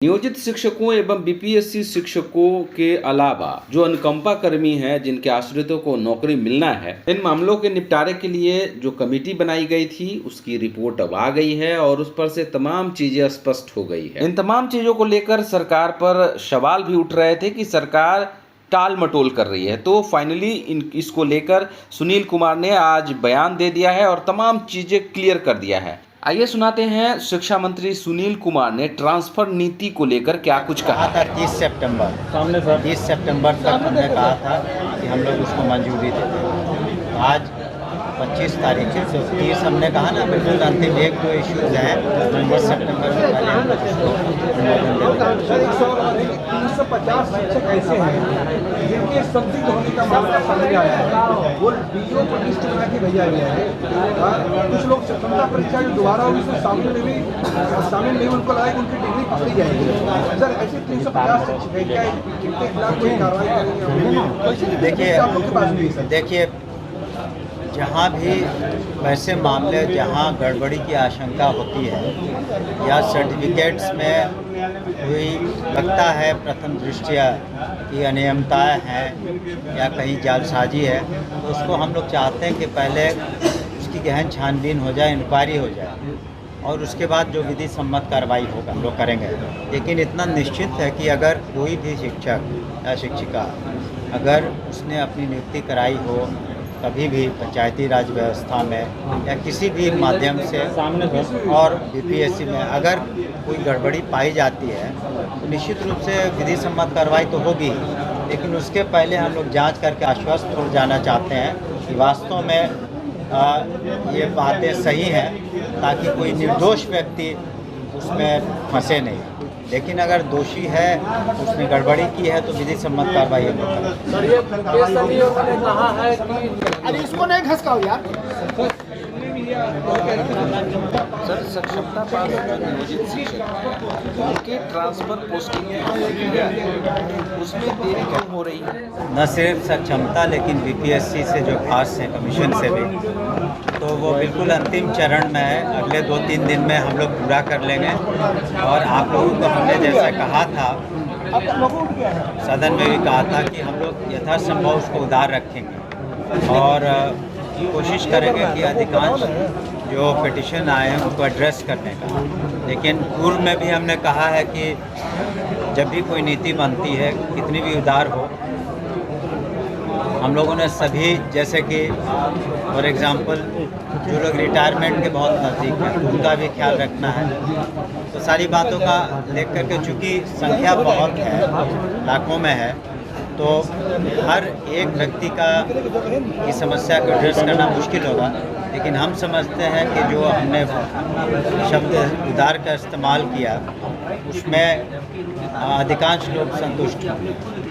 नियोजित शिक्षकों एवं बीपीएससी शिक्षकों के अलावा जो अनुकंपा कर्मी हैं जिनके आश्रितों को नौकरी मिलना है, इन मामलों के निपटारे के लिए जो कमेटी बनाई गई थी उसकी रिपोर्ट अब आ गई है और उस पर से तमाम चीजें स्पष्ट हो गई है। इन तमाम चीजों को लेकर सरकार पर सवाल भी उठ रहे थे कि सरकार टाल मटोल कर रही है। तो फाइनली इसको लेकर सुनील कुमार ने आज बयान दे दिया है और तमाम चीजें क्लियर कर दिया है। आइए सुनाते हैं शिक्षा मंत्री सुनील कुमार ने ट्रांसफर नीति को लेकर क्या कुछ कहा था। 30 सितंबर तक हमने कहा था कि हम लोग उसको मंजूरी देते हैं। आज 25 तारीख है, तो 30 हमने कहा ना, बिल्कुल अंतिम 1-2 इश्यूज हैं। 20 सितंबर से पहले हम लोग उसको सर 350 शिक्षक ऐसे हैं जिनके सब्सिडी होने का मामला सामने आया है, वो डीओ को लिस्ट बना के भेजा गया है। कुछ लोग क्षमता परीक्षा जो दोबारा होगी उसमें शामिल नहीं, उनको लगा कि उनकी डिग्री पकड़ी जाएगी। सर ऐसे 350 शिक्षक हैं, क्या इनके खिलाफ कोई कार्रवाई करेंगे? देखिए, जहाँ भी वैसे मामले जहाँ गड़बड़ी की आशंका होती है या सर्टिफिकेट्स में कोई लगता है प्रथम दृष्टया कि अनियमितताएँ हैं या कहीं जालसाजी है, तो उसको हम लोग चाहते हैं कि पहले उसकी गहन छानबीन हो जाए, इंक्वायरी हो जाए और उसके बाद जो विधि सम्मत कार्रवाई होगा हम लोग करेंगे। लेकिन इतना निश्चित है कि अगर कोई भी शिक्षक या शिक्षिका अगर उसने अपनी नियुक्ति कराई हो कभी भी पंचायती राज व्यवस्था में या किसी भी माध्यम से और बीपीएससी में अगर कोई गड़बड़ी पाई जाती है तो निश्चित रूप से विधि सम्मत कार्रवाई तो होगी, लेकिन उसके पहले हम लोग जांच करके आश्वस्त हो जाना चाहते हैं कि वास्तव में ये बातें सही हैं, ताकि कोई निर्दोष व्यक्ति उसमें फंसे नहीं। लेकिन अगर दोषी है, उसने गड़बड़ी की है, तो विधि सम्मत कार्रवाई होगी। सर ये कहा है कि अरे इसको नहीं घसकाओ यार। सर सक्षमता पास नियोजित शिक्षक उनके ट्रांसफर पोस्टिंग उसमें देरी क्यों हो रही है? न सिर्फ सक्षमता लेकिन बीपीएससी से जो खास है कमीशन से भी, तो वो बिल्कुल अंतिम चरण में है। अगले 2-3 दिन में हम लोग पूरा कर लेंगे और आप लोगों को हमने जैसा कहा था, सदन में भी कहा था कि हम लोग यथासंभव उसको उदार रखेंगे और कोशिश करेंगे कि अधिकांश जो पिटिशन आए हैं उनको एड्रेस करने का। लेकिन पूर्व में भी हमने कहा है कि जब भी कोई नीति बनती है, कितनी भी उदार हो, हम लोगों ने सभी, जैसे कि फॉर एग्ज़ाम्पल जो लोग रिटायरमेंट के बहुत नज़दीक हैं उनका भी ख्याल रखना है। तो सारी बातों का देख करके, चूँकि संख्या बहुत है, लाखों में है, तो हर एक व्यक्ति की समस्या को एड्रेस करना मुश्किल होगा। लेकिन हम समझते हैं कि जो हमने शब्द उदार का इस्तेमाल किया उसमें अधिकांश लोग संतुष्ट होंगे।